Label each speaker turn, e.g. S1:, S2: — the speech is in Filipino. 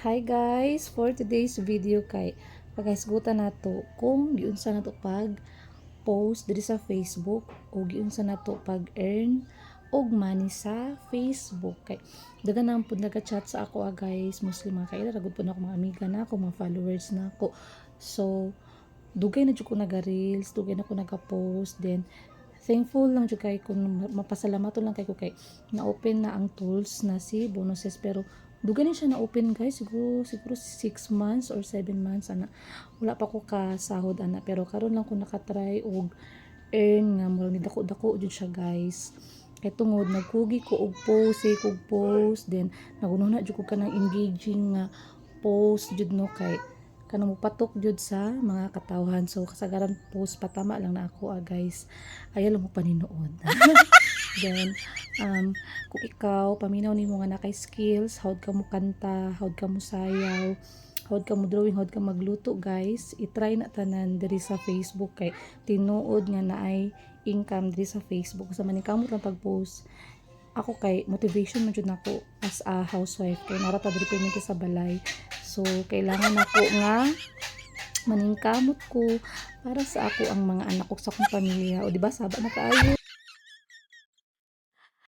S1: Hi guys, for today's video kay paghisgutan nato kung giunsa nato pag post diri sa Facebook o giunsa nato pag earn og money sa Facebook kay daghan na pud nag-chat sa ako guys, Muslim mga kaila ragud pud ako mga amiga na ako, mga followers na ako. So dugay na jud ko naga-reels, dugay na ko naga-post, then thankful lang jud kay kun mapasalamat lang kay ko kay na-open na ang tools na si bonuses, pero dugay ni siya na-open guys, siguro 6 months or 7 months ana. Wala pa ko kasahod ana, pero karon lang ko nakatry og earn nga murag ni dako-dako jud siya guys. Kay tungod nagkugi ko og post, then nagununa jud ko kanang engaging nga post jud no, kay kanang mupatok jud sa mga katawhan. So kasagaran post patama lang na ako guys, ayaw lang mo paninuod. Then kung ikaw paminaw nimo nga nakay skills, hawd ka mo kanta, hawd ka mo sayaw, hawd ka mo drawing, hawd ka magluto guys, i-try na tanan diri sa Facebook kay tinuod nga naay income diri sa Facebook. Sa maning kamot lang pag-post ako kay motivation man jud nako as a housewife kay narata diri permente sa balay. So kailangan nako nga maningkamot ko para sa ako ang mga anak ko sa akong pamilya, o di ba saba na kaayo.